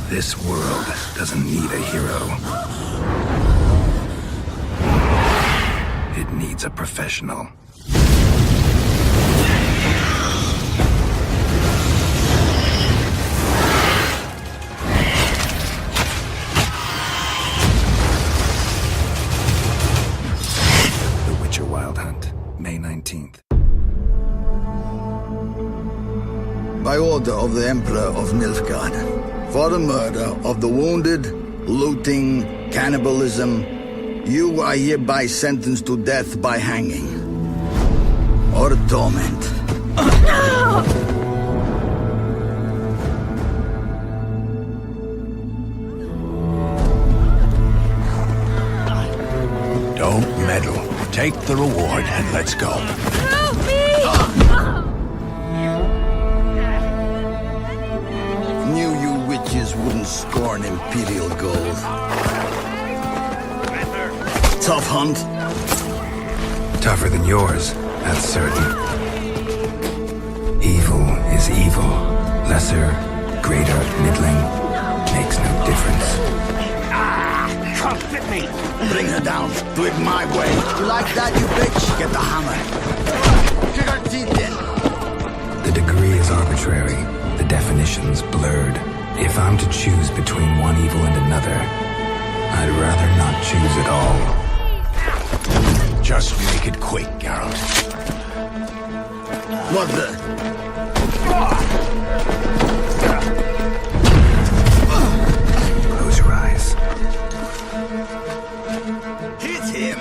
This world doesn't need a hero. It needs a professional. The Witcher Wild Hunt, May 19th. By order of the Emperor of Nilfgaard, for the murder of the wounded, looting, cannibalism, you are hereby sentenced to death by hanging. Or torment. Don't meddle. Take the reward and let's go. Help me! Knew you witches wouldn't scorn imperial gold. Tough hunt. Tougher than yours, that's certain. Evil is evil. Lesser, greater, middling, makes no difference. Can't fit me! Bring her down. Do it my way. You like that, you bitch? Get the hammer. Kick her teeth in. The degree is arbitrary, the definition's blurred. If I'm to choose between one evil and another, I'd rather not choose at all. Just make it quick, Geralt. What the? Close your eyes. Hit him.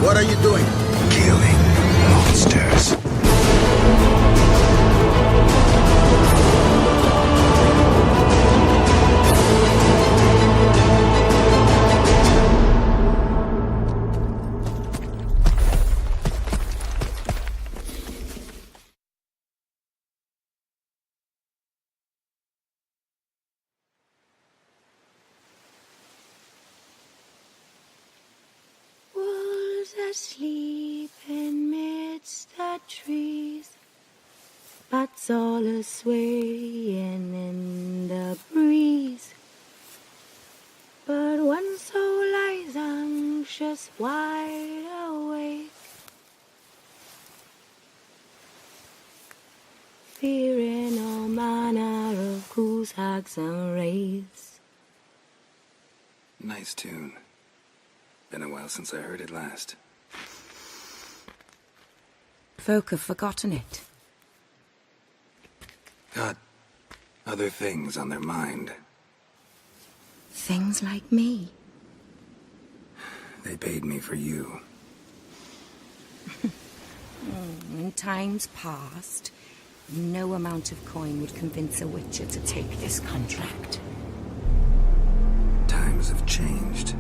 What are you doing? Killing monsters. Asleep amidst the trees, bats all a swaying in the breeze. But one soul lies anxious, wide awake, fearing all manner of ghouls, hags, and wraiths. Nice tune. Been a while since I heard it last. Folk have forgotten it. Got other things on their mind. Things like me. They paid me for you. In times past, no amount of coin would convince a witcher to take this contract. Times have changed.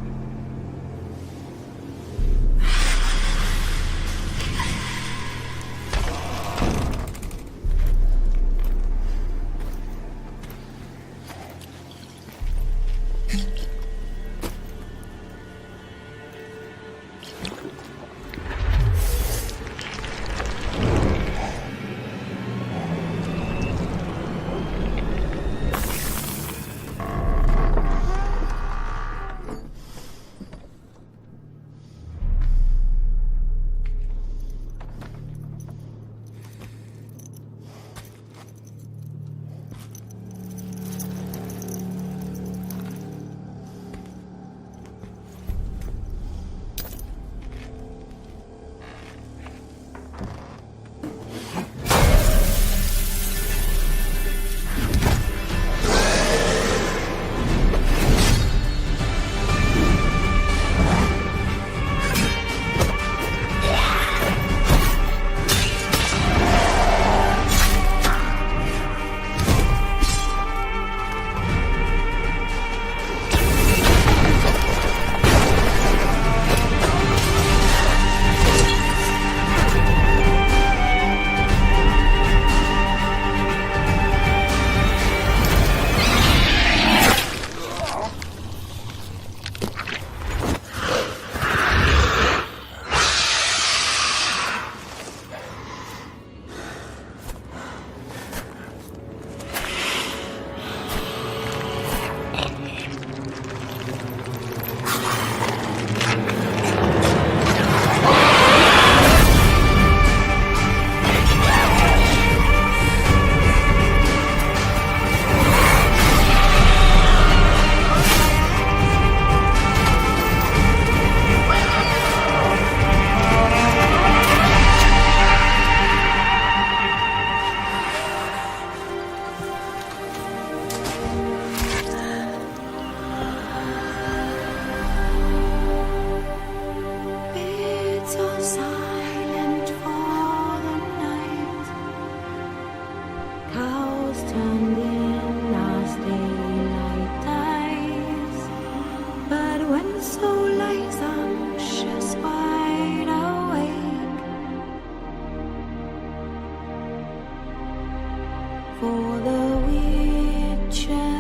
For the Witcher,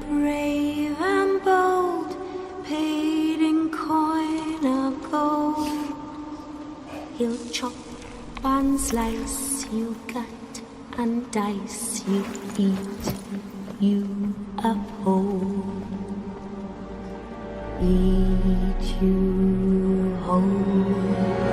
brave and bold, paid in coin of gold. He'll chop and slice, you cut and dice, you eat, you uphold. Eat you whole.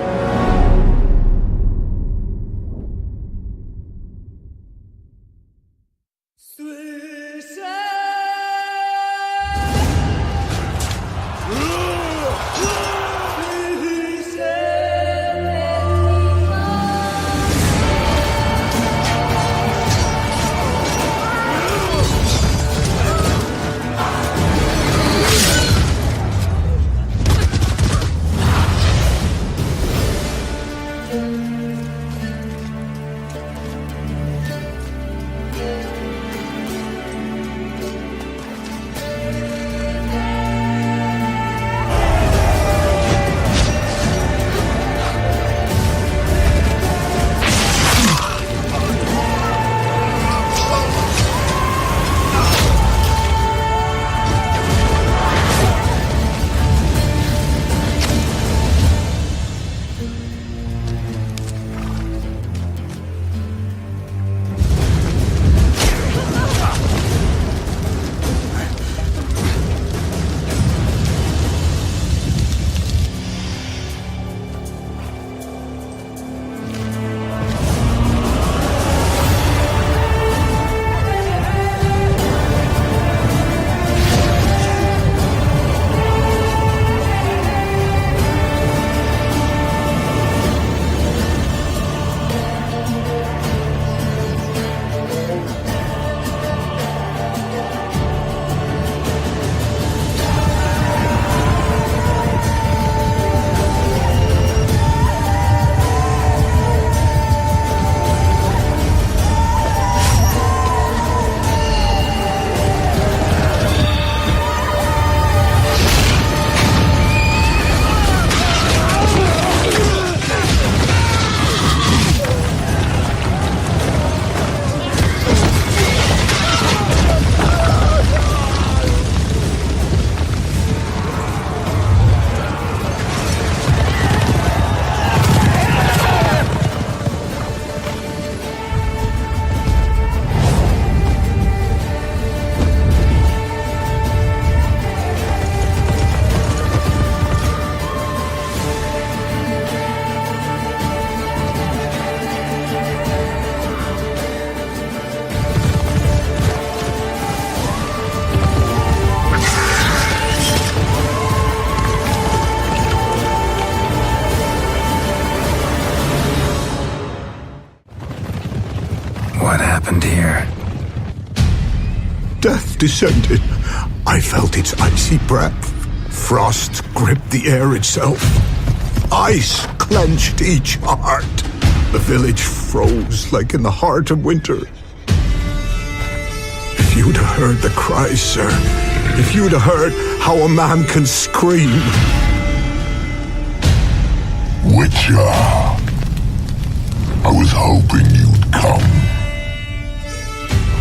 What happened here? Death descended. I felt its icy breath. Frost gripped the air itself. Ice clenched each heart. The village froze like in the heart of winter. If you'd have heard the cries, sir, if you'd have heard how a man can scream. Witcher, I was hoping you'd come.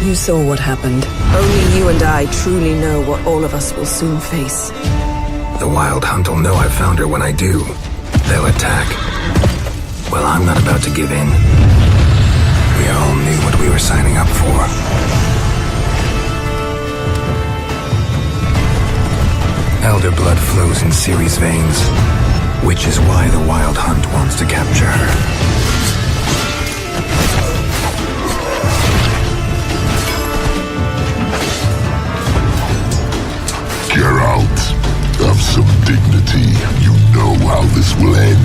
You saw what happened. Only you and I truly know what all of us will soon face. The Wild Hunt will know I've found her when I do. They'll attack. Well, I'm not about to give in. We all knew what we were signing up for. Elder blood flows in Ciri's veins, which is why the Wild Hunt wants to capture her. Geralt, have some dignity. You know how this will end.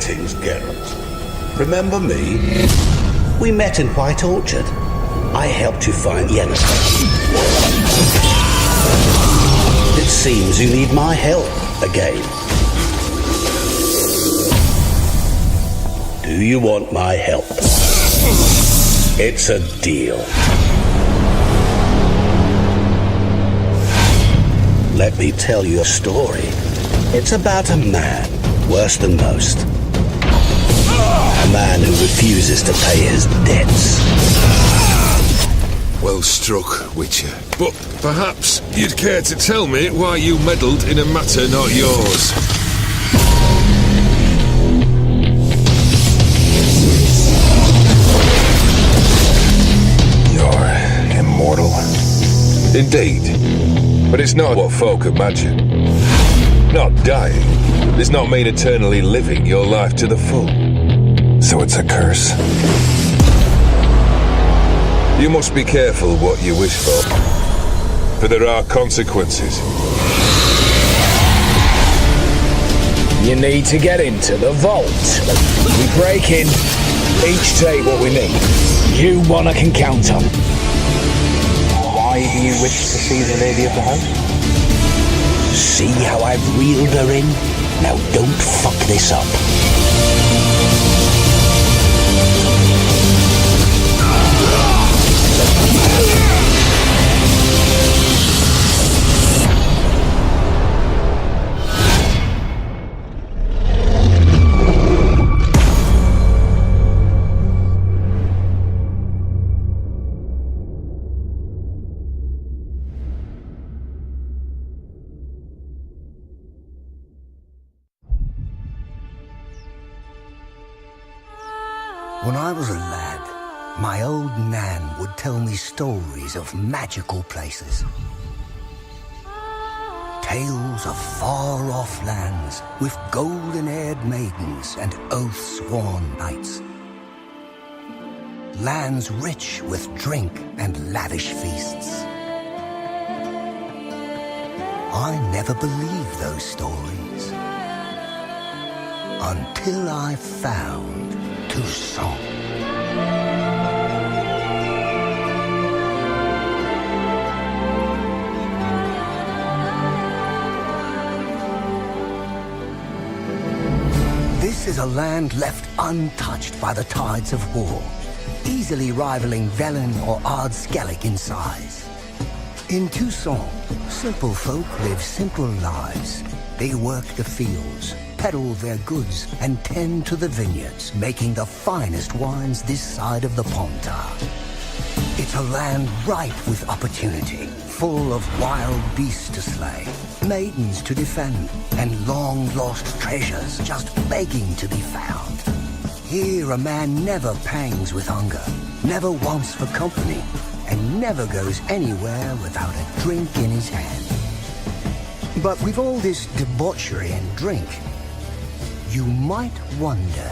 Greetings, Geralt. Remember me? We met in White Orchard. I helped you find Yennefer. It seems you need my help again. Do you want my help? It's a deal. Let me tell you a story. It's about a man, worse than most. A man who refuses to pay his debts. Well struck, Witcher. But perhaps you'd care to tell me why you meddled in a matter not yours. You're immortal? Indeed. But it's not what folk imagine. Not dying does not mean eternally living your life to the full. So it's a curse? You must be careful what you wish for there are consequences. You need to get into the vault. We break in, each take what we need. You one I can count on. Why do you wish to see the lady of the house? See how I've reeled her in? Now don't fuck this up. When I was a lad, my old Nan would tell me stories of magical places. Tales of far-off lands with golden-haired maidens and oath-sworn knights. Lands rich with drink and lavish feasts. I never believed those stories until I found Toussaint. This is a land left untouched by the tides of war, easily rivaling Velen or Ardskellig in size. In Toussaint, simple folk live simple lives. They work the fields, peddle their goods, and tend to the vineyards, making the finest wines this side of the Pontar. It's a land ripe with opportunity, full of wild beasts to slay, maidens to defend, and long-lost treasures just begging to be found. Here a man never pangs with hunger, never wants for company, and never goes anywhere without a drink in his hand. But with all this debauchery and drink, you might wonder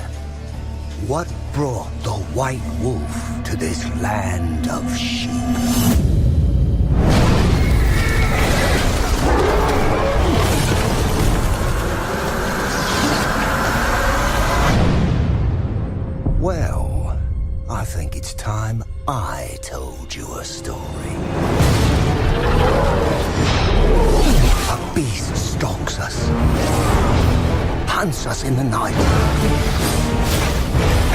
what brought the White Wolf to this land of sheep. Well, I think it's time I told you a story. A beast stalks us, hunts us in the night,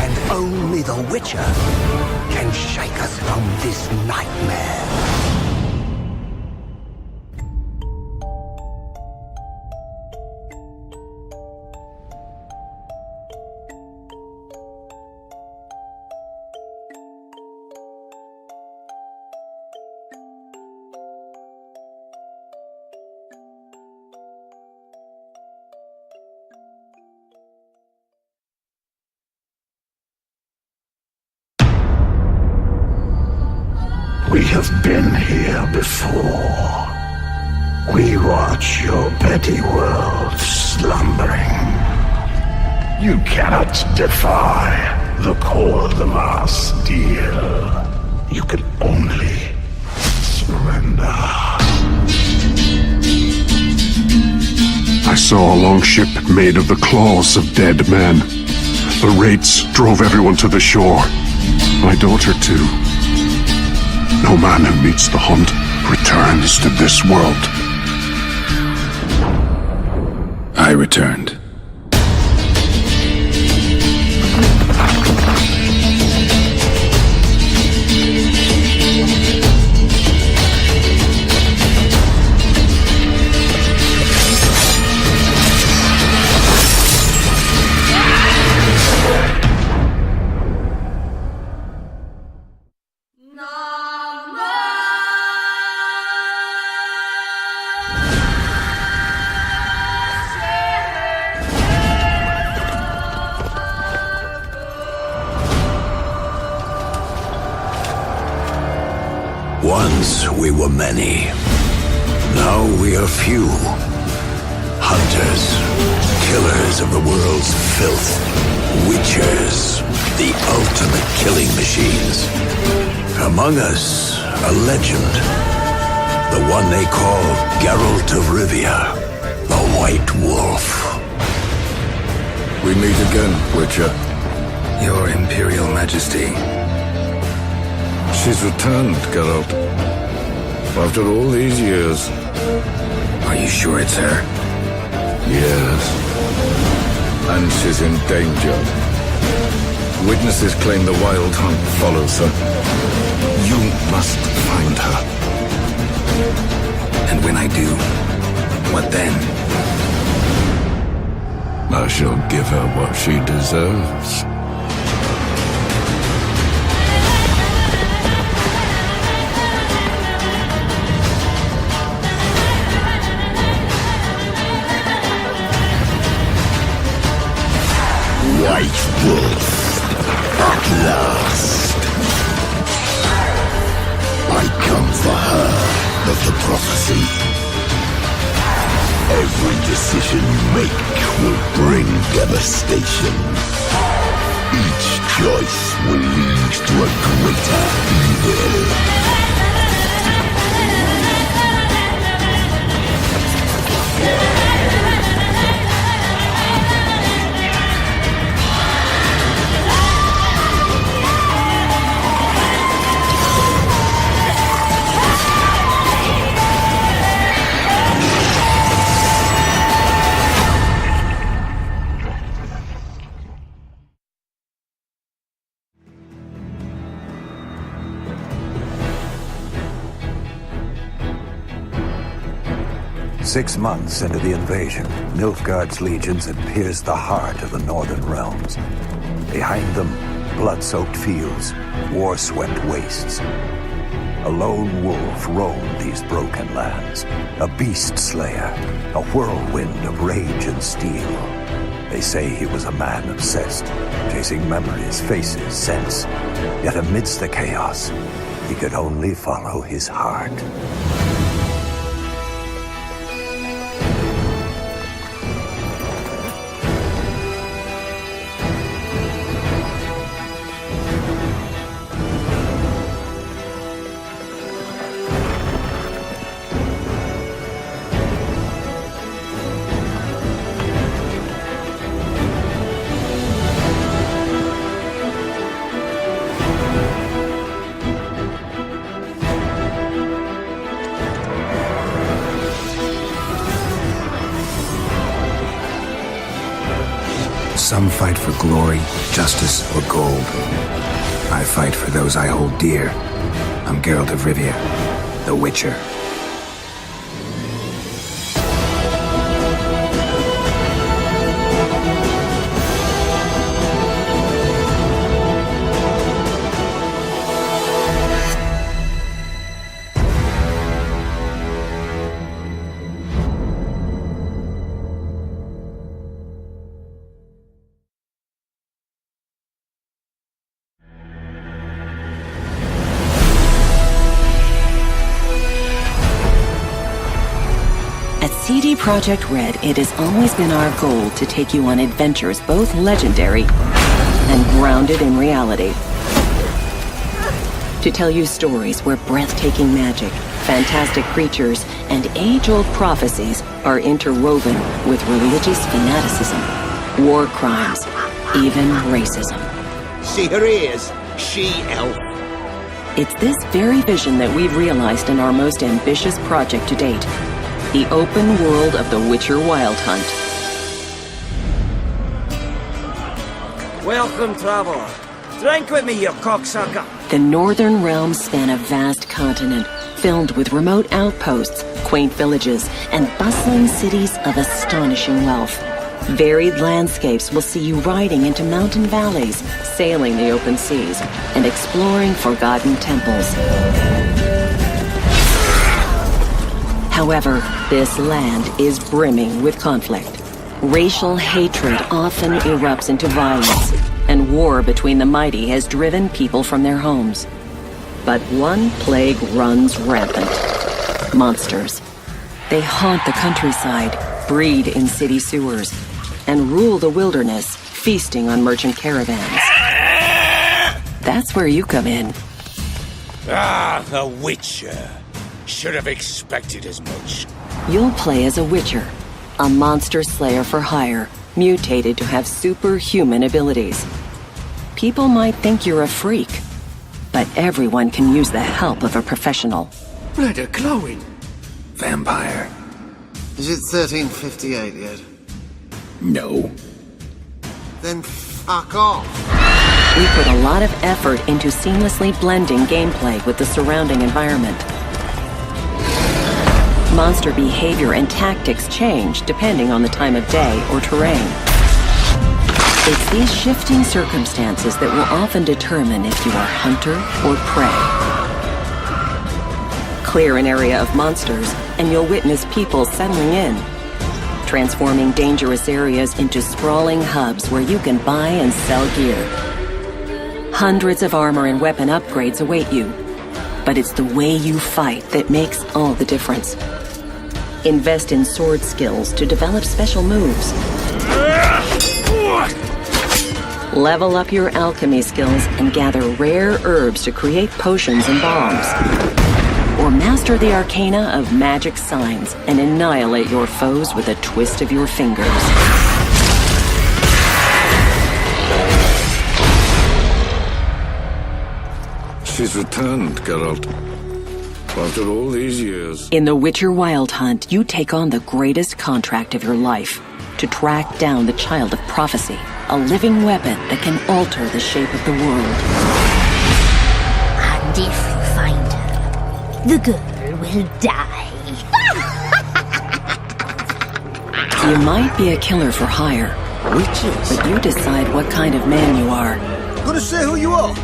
and only the Witcher can shake us from this nightmare. We have been here before. We watch your petty world slumbering. You cannot defy the call of the mass deal. You can only surrender. I saw a long ship made of the claws of dead men. The raids drove everyone to the shore. My daughter, too. No man who meets the hunt returns to this world. I returned. Once we were many. Now we are few. Hunters, killers of the world's filth. Witchers, the ultimate killing machines. Among us, a legend. The one they call Geralt of Rivia, the White Wolf. We meet again, Witcher. Your Imperial Majesty. She's returned, Geralt. After all these years. Are you sure it's her? Yes. And she's in danger. Witnesses claim the Wild Hunt follows her. You must find her. And when I do, what then? I shall give her what she deserves. White Wolf, at last. I come for her of the prophecy. Every decision you make will bring devastation. Each choice will lead to a greater evil. Six months into the invasion, Nilfgaard's legions had pierced the heart of the northern realms. Behind them, blood-soaked fields, war-swept wastes. A lone wolf roamed these broken lands, a beast slayer, a whirlwind of rage and steel. They say he was a man obsessed, chasing memories, faces, scents. Yet amidst the chaos, he could only follow his heart. Some fight for glory, justice, or gold. I fight for those I hold dear. I'm Geralt of Rivia, the Witcher. At CD Projekt RED, it has always been our goal to take you on adventures both legendary and grounded in reality. To tell you stories where breathtaking magic, fantastic creatures, and age-old prophecies are interwoven with religious fanaticism, war crimes, even racism. See her ears? She-elf. It's this very vision that we've realized in our most ambitious project to date. The open world of the Witcher Wild Hunt. Welcome, traveler. Drink with me, you cocksucker. The Northern Realms span a vast continent, filled with remote outposts, quaint villages, and bustling cities of astonishing wealth. Varied landscapes will see you riding into mountain valleys, sailing the open seas, and exploring forgotten temples. However, this land is brimming with conflict. Racial hatred often erupts into violence, and war between the mighty has driven people from their homes. But one plague runs rampant. Monsters. They haunt the countryside, breed in city sewers, and rule the wilderness, feasting on merchant caravans. That's where you come in. Ah, the Witcher. Should have expected as much. You'll play as a Witcher, a monster slayer for hire, mutated to have superhuman abilities. People might think you're a freak, but everyone can use the help of a professional. Blood are glowing. Vampire. Is it 1358 yet? No. Then fuck off. We put a lot of effort into seamlessly blending gameplay with the surrounding environment. Monster behavior and tactics change depending on the time of day or terrain. It's these shifting circumstances that will often determine if you are hunter or prey. Clear an area of monsters, and you'll witness people settling in, transforming dangerous areas into sprawling hubs where you can buy and sell gear. Hundreds of armor and weapon upgrades await you, but it's the way you fight that makes all the difference. Invest in sword skills to develop special moves. Level up your alchemy skills and gather rare herbs to create potions and bombs. Or master the arcana of magic signs and annihilate your foes with a twist of your fingers. She's returned, Geralt. After all these years. In The Witcher Wild Hunt, you take on the greatest contract of your life to track down the Child of Prophecy, a living weapon that can alter the shape of the world. And if you find her, the girl will die. You might be a killer for hire, but you decide what kind of man you are. Gonna say who you are?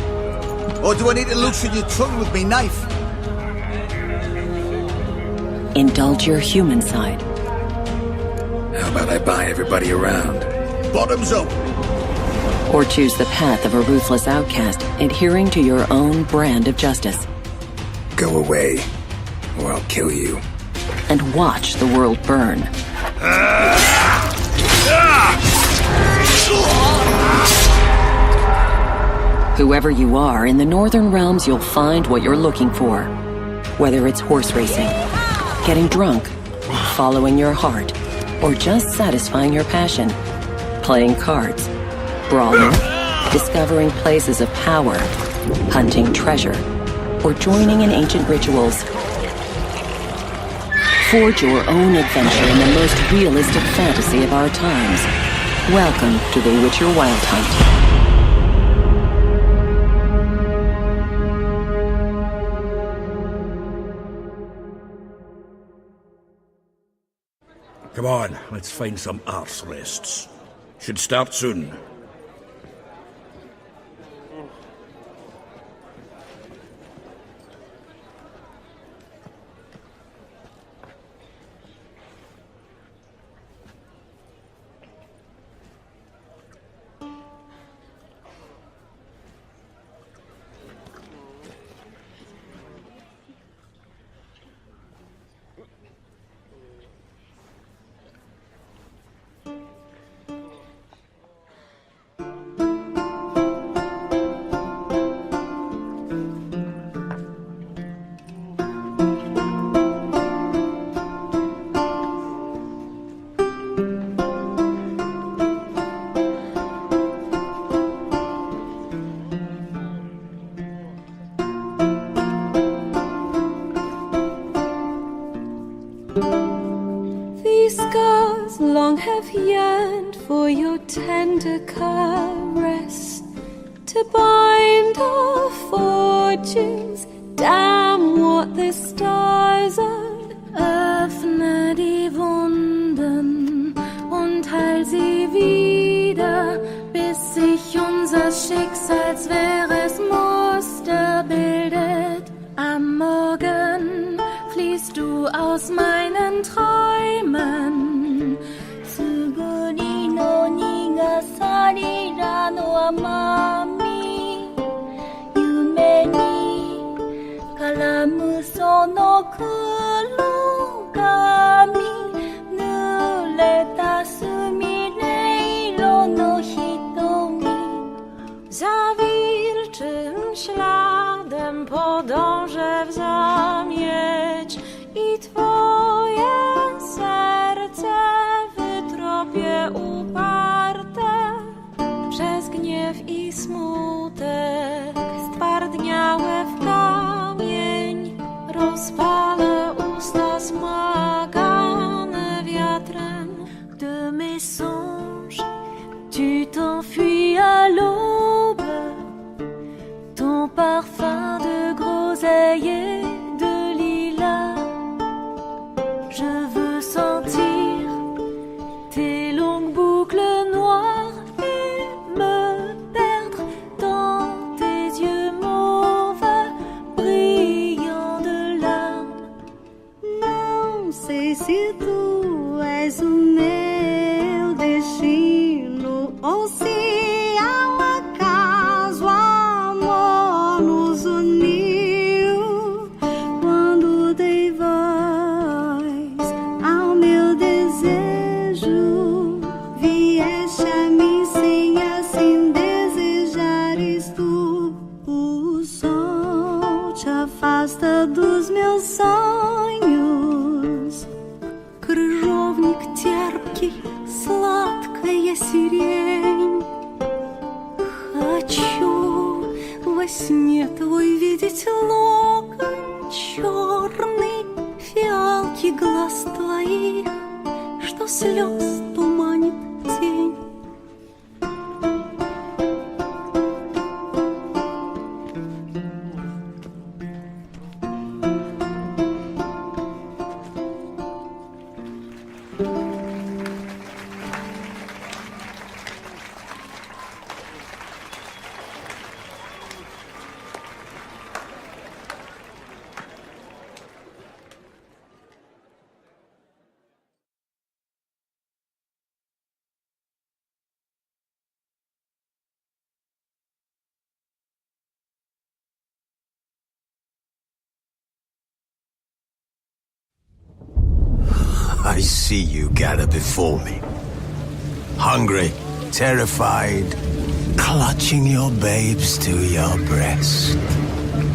Or do I need to loosen your tongue with me knife? Indulge your human side. How about I buy everybody around? Bottoms up! Or choose the path of a ruthless outcast, adhering to your own brand of justice. Go away, or I'll kill you. And watch the world burn. Whoever you are, in the Northern Realms you'll find what you're looking for. Whether it's horse racing, getting drunk, following your heart, or just satisfying your passion. Playing cards, brawling, discovering places of power, hunting treasure, or joining in ancient rituals. Forge your own adventure in the most realistic fantasy of our times. Welcome to The Witcher Wild Hunt. Come on, let's find some arse rests. Should start soon. long have yearned for your tender caress, to bind our fortunes, damn what the stars are. Öffne die Wunden und heil sie wieder, bis sich unser Schicksalswehresmuster bildet. Am Morgen fließt du aus meinen Träumen. Tsuguri no nigasarira no amami, yume ni karamu sono kurogami, nureta sumireiro no hitomi. Za wilczym śladem podążę w zamieć i twoje serce wytropię uparte. Przez gniew i smutek stwardniałe w kamień rozpalę usta smagane wiatrem. De mes songes, tu t'enfuis à l'aube, ton parfum de groseille de lilas. Je veux sentir tes longues boucles noires et me perdre dans tes yeux mauves brillants de larmes. Não sei se tu és o meu destino ou se ao acaso amor nos uniu. Quando dei voz ao meu desejo, vieste a mim sem assim desejares tu. O sol te afasta dos meus sonhos. Крыжовник терпкий, сладкая сирень. Хочу во сне твой видеть локон черный, фиалки глаз твоих, что слез туманит тень. I see you gather before me. Hungry, terrified, clutching your babes to your breast.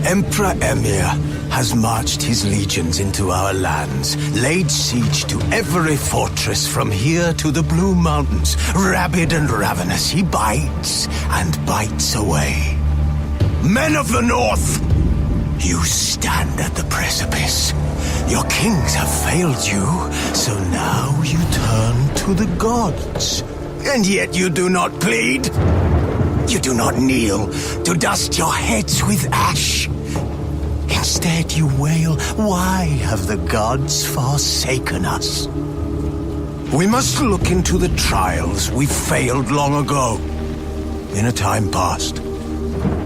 Emperor Emir has marched his legions into our lands, laid siege to every fortress from here to the Blue Mountains. Rabid and ravenous, he bites and bites away. Men of the North, you stand at the precipice. Your kings have failed you, so now you turn to the gods. And yet you do not plead. You do not kneel to dust your heads with ash. Instead you wail, why have the gods forsaken us? We must look into the trials we failed long ago. In a time past,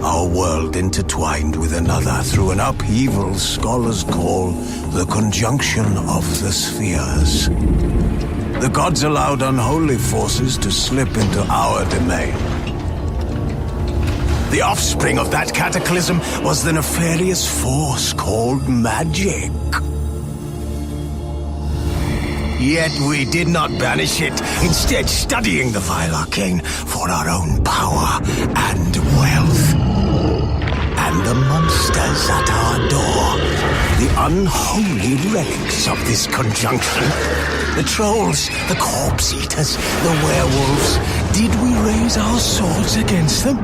our world intertwined with another through an upheaval scholars call the conjunction of the spheres. The gods allowed unholy forces to slip into our domain. The offspring of that cataclysm was the nefarious force called magic. Yet we did not banish it, instead studying the vile arcane for our own power and wealth. And the monsters at our door, the unholy relics of this conjunction, the trolls, the corpse eaters, the werewolves, did we raise our swords against them?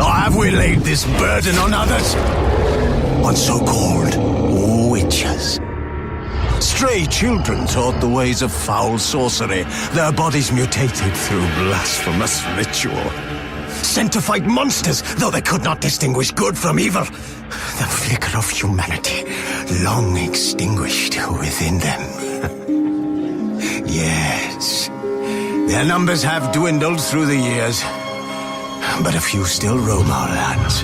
Or have we laid this burden on others? On so-called witches? Stray children taught the ways of foul sorcery, their bodies mutated through blasphemous ritual. Sent to fight monsters, though they could not distinguish good from evil. The flicker of humanity, long extinguished within them. Yes, their numbers have dwindled through the years, but a few still roam our lands,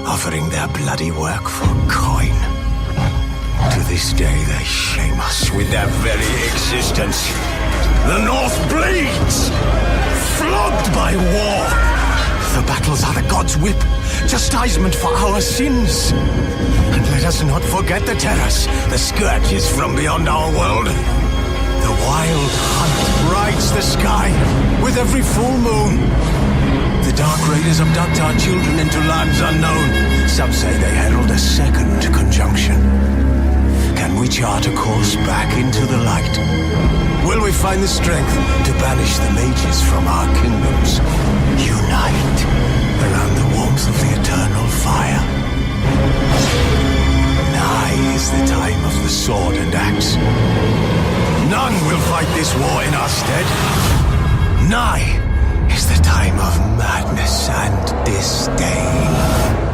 offering their bloody work for coin. To this day, they shame us with their very existence. The North bleeds, flogged by war. The battles are the gods' whip, chastisement for our sins. And let us not forget the terrors, the scourges from beyond our world. The wild hunt brights the sky with every full moon. The dark raiders abduct our children into lands unknown. Some say they herald a second conjunction. Can we chart a course back into the light? Will we find the strength to banish the mages from our kingdoms? Unite around the warmth of the eternal fire. Nigh is the time of the sword and axe. None will fight this war in our stead. Nigh is the time of madness and disdain.